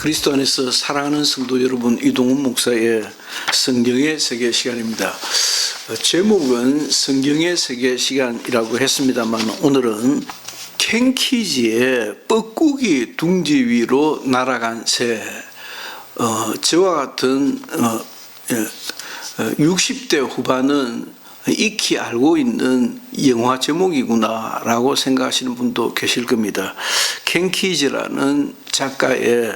그리스도 안에서 사랑하는 성도 여러분, 이동훈 목사의 성경의 세계 시간입니다. 제목은 성경의 세계 시간이라고 했습니다만, 오늘은 캔키지의 뻐꾸기 둥지 위로 날아간 새, 저와 같은 60대 후반은 익히 알고 있는 영화 제목이구나 라고 생각하시는 분도 계실 겁니다. 캔키지라는 작가의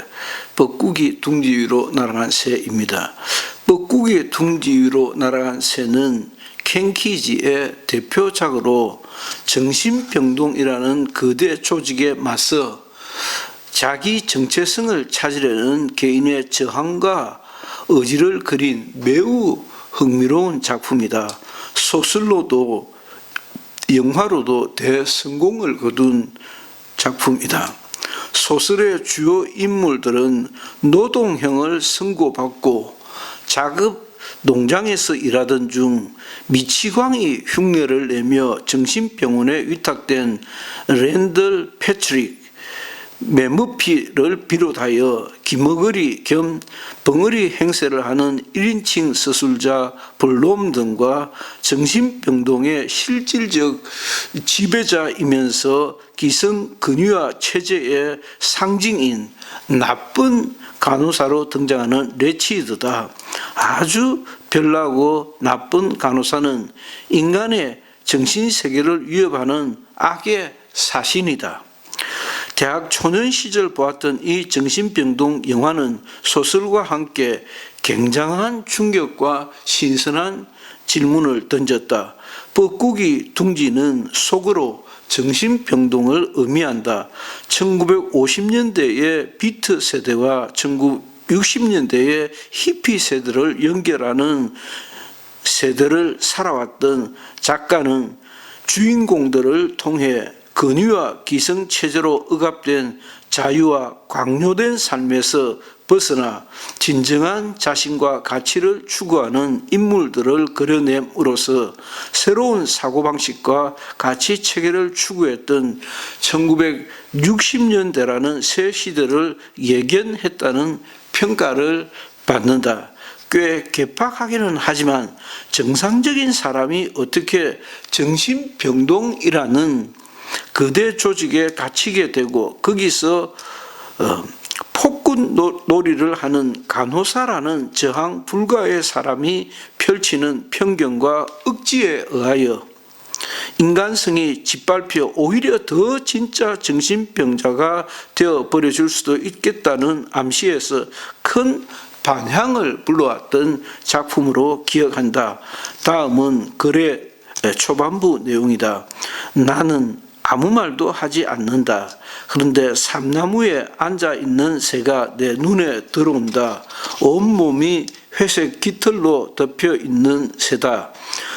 뻐꾸기 둥지 위로 날아간 새입니다. 뻐꾸기 둥지 위로 날아간 새는 캔키지의 대표작으로 정신병동이라는 거대 조직에 맞서 자기 정체성을 찾으려는 개인의 저항과 의지를 그린 매우 흥미로운 작품이다. 소설로도 영화로도 대성공을 거둔 작품이다. 소설의 주요 인물들은 노동형을 선고받고 자급 농장에서 일하던 중 미치광이 흉내를 내며 정신병원에 위탁된 랜들 패트릭 메머피를 비롯하여 기머거리 겸 벙어리 행세를 하는 1인칭 서술자 블롬 등과 정신병동의 실질적 지배자이면서 기성 근위화 체제의 상징인 나쁜 간호사로 등장하는 레치드다. 아주 별나고 나쁜 간호사는 인간의 정신세계를 위협하는 악의 사신이다. 대학 초년 시절 보았던 이 정신병동 영화는 소설과 함께 굉장한 충격과 신선한 질문을 던졌다. 뻐꾸기 둥지는 속어로 정신병동을 의미한다. 1950년대의 비트 세대와 1960년대의 히피 세대를 연결하는 세대를 살아왔던 작가는 주인공들을 통해 근위와 기성체제로 억압된 자유와 강요된 삶에서 벗어나 진정한 자신과 가치를 추구하는 인물들을 그려냄으로써 새로운 사고방식과 가치체계를 추구했던 1960년대라는 새 시대를 예견했다는 평가를 받는다. 꽤 개팍하기는 하지만 정상적인 사람이 어떻게 정신병동이라는 거대 조직에 갇히게 되고 거기서 폭군 놀이를 하는 간호사라는 저항 불가의 사람이 펼치는 편견과 억지에 의하여 인간성이 짓밟혀 오히려 더 진짜 정신병자가 되어버려질 수도 있겠다는 암시에서 큰 반향을 불러왔던 작품으로 기억한다. 다음은 글의 초반부 내용이다. 나는 아무 말도 하지 않는다. 그런데 삼나무에 앉아있는 새가 내 눈에 들어온다. 온몸이 회색 깃털로 덮여있는 새다.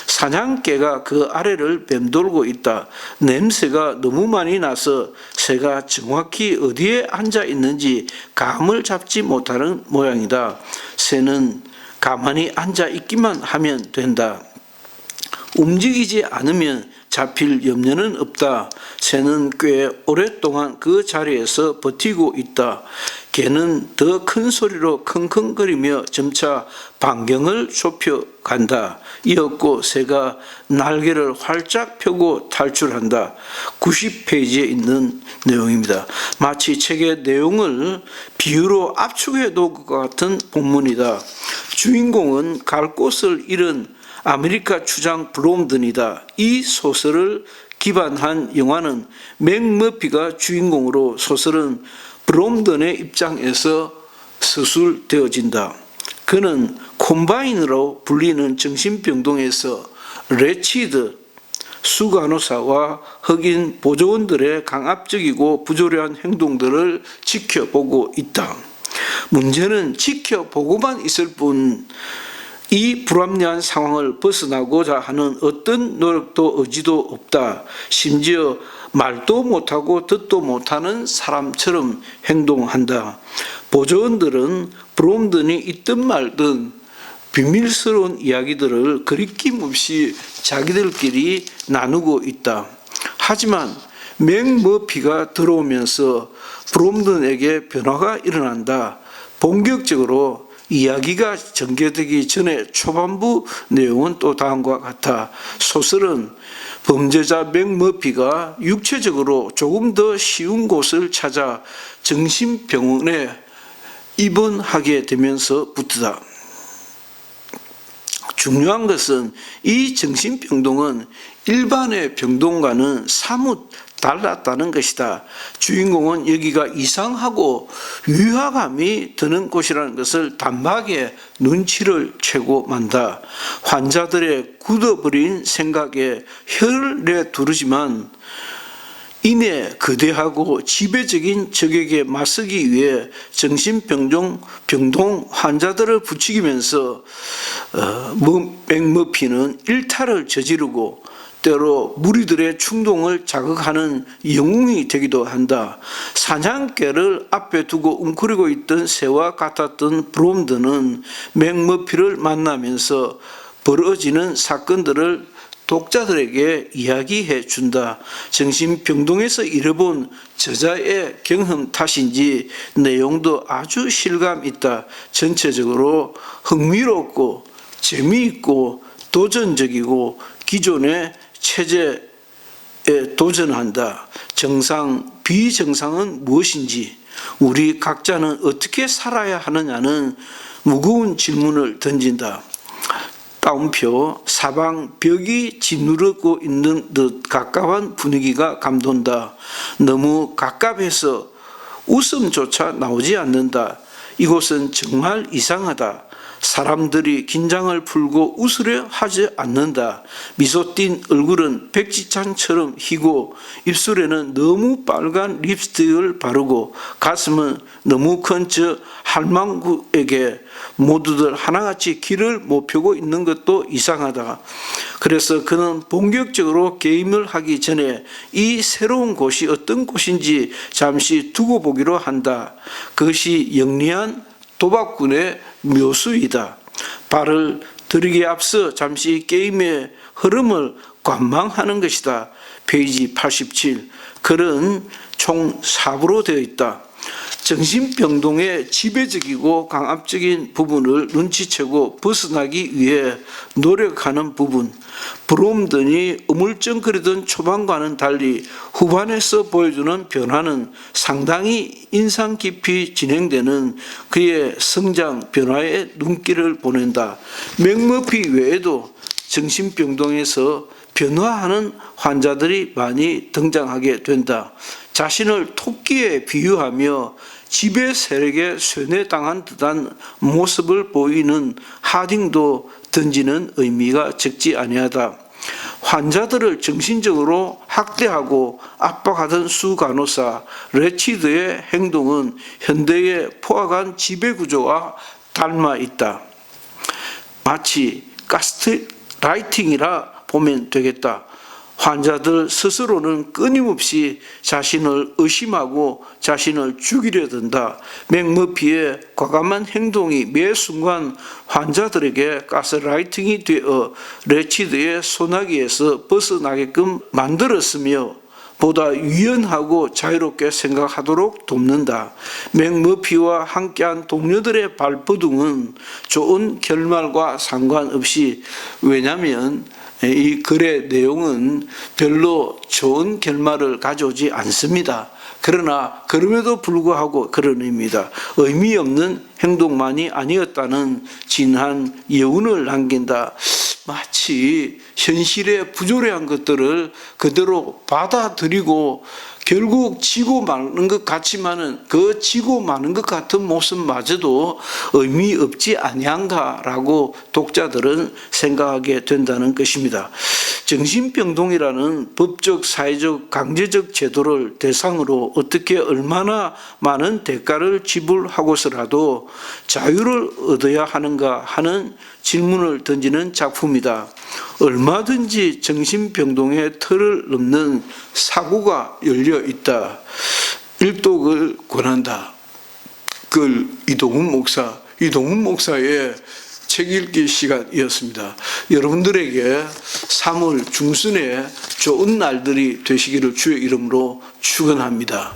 사냥개가 그 아래를 맴돌고 있다. 냄새가 너무 많이 나서 새가 정확히 어디에 앉아있는지 감을 잡지 못하는 모양이다. 새는 가만히 앉아있기만 하면 된다. 움직이지 않으면 잡힐 염려는 없다. 새는 꽤 오랫동안 그 자리에서 버티고 있다. 개는 더 큰 소리로 킁킁거리며 점차 반경을 좁혀간다. 이었고 새가 날개를 활짝 펴고 탈출한다. 90페이지에 있는 내용입니다. 마치 책의 내용을 비유로 압축해 놓은 것 같은 본문이다. 주인공은 갈 곳을 잃은 아메리카 추장 블롬든이다. 이 소설을 기반한 영화는 맥머피가 주인공으로 소설은 블롬든의 입장에서 서술되어진다. 그는 콤바인으로 불리는 정신병동에서 레치드 수간호사와 흑인 보조원들의 강압적이고 부조리한 행동들을 지켜보고 있다. 문제는 지켜보고만 있을 뿐 이 불합리한 상황을 벗어나고자 하는 어떤 노력도 의지도 없다. 심지어 말도 못하고 듣도 못하는 사람처럼 행동한다. 보조원들은 브롬든이 있든 말든 비밀스러운 이야기들을 거리낌 없이 자기들끼리 나누고 있다. 하지만 맥머피가 들어오면서 브롬든에게 변화가 일어난다. 본격적으로 이야기가 전개되기 전에 초반부 내용은 또 다음과 같아. 소설은 범죄자 맥머피가 육체적으로 조금 더 쉬운 곳을 찾아 정신병원에 입원하게 되면서부터다. 중요한 것은 이 정신병동은 일반의 병동과는 사뭇 달랐다는 것이다. 주인공은 여기가 이상하고 위화감이 드는 곳이라는 것을 단박에 눈치를 채고 만다. 환자들의 굳어버린 생각에 혀를 내두르지만 이내 거대하고 지배적인 적에게 맞서기 위해 정신병동 환자들을 부추기면서 맥머피는 일탈을 저지르고 때로 무리들의 충동을 자극하는 영웅이 되기도 한다. 사냥개를 앞에 두고 웅크리고 있던 새와 같았던 브롬든은 맥머피를 만나면서 벌어지는 사건들을 독자들에게 이야기해 준다. 정신병동에서 일해본 저자의 경험 탓인지 내용도 아주 실감 있다. 전체적으로 흥미롭고 재미있고 도전적이고 기존의 체제에 도전한다. 정상, 비정상은 무엇인지, 우리 각자는 어떻게 살아야 하느냐는 무거운 질문을 던진다. 따옴표, 사방 벽이 짓누르고 있는 듯 가까운 분위기가 감돈다. 너무 가깝해서 웃음조차 나오지 않는다. 이곳은 정말 이상하다. 사람들이 긴장을 풀고 웃으려 하지 않는다. 미소 띈 얼굴은 백지장처럼 희고 입술에는 너무 빨간 립스틱을 바르고 가슴은 너무 큰 저 할망구에게 모두들 하나같이 길을 못 펴고 있는 것도 이상하다. 그래서 그는 본격적으로 게임을 하기 전에 이 새로운 곳이 어떤 곳인지 잠시 두고 보기로 한다. 그것이 영리한 도박꾼의 묘수이다. 발을 들이기에 앞서 잠시 게임의 흐름을 관망하는 것이다. 페이지 87. 글은 총 4부로 되어 있다. 정신병동의 지배적이고 강압적인 부분을 눈치채고 벗어나기 위해 노력하는 부분, 브롬든이 우물쩡거리던 초반과는 달리 후반에서 보여주는 변화는 상당히 인상 깊이 진행되는 그의 성장 변화에 눈길을 보낸다. 맥머피 외에도 정신병동에서 변화하는 환자들이 많이 등장하게 된다. 자신을 토끼에 비유하며 지배 세력에 쇠뇌당한 듯한 모습을 보이는 하딩도 던지는 의미가 적지 아니하다. 환자들을 정신적으로 학대하고 압박하던 수간호사 레치드의 행동은 현대의 포악한 지배구조와 닮아 있다. 마치 가스라이팅이라 보면 되겠다. 환자들 스스로는 끊임없이 자신을 의심하고 자신을 죽이려 든다. 맥머피의 과감한 행동이 매 순간 환자들에게 가스라이팅이 되어 레치드의 소나기에서 벗어나게끔 만들었으며 보다 유연하고 자유롭게 생각하도록 돕는다. 맥머피와 함께한 동료들의 발버둥은 좋은 결말과 상관없이, 왜냐하면 이 글의 내용은 별로 좋은 결말을 가져오지 않습니다. 그러나 그럼에도 불구하고 그런 의미다. 의미 없는 행동만이 아니었다는 진한 여운을 남긴다. 마치 현실에 부조리한 것들을 그대로 받아들이고 결국 지고 마는 것 같지만은 그 지고 마는 것 같은 모습마저도 의미 없지 아니한가라고 독자들은 생각하게 된다는 것입니다. 정신병동이라는 법적, 사회적, 강제적 제도를 대상으로 어떻게 얼마나 많은 대가를 지불하고서라도 자유를 얻어야 하는가 하는 질문을 던지는 작품이다. 얼마든지 정신병동의 틀을 넘는 사고가 열려 있다. 일독을 권한다. 글 이동훈 목사의 책 읽기 시간이었습니다. 여러분들에게 3월 중순에 좋은 날들이 되시기를 주의 이름으로 축원합니다.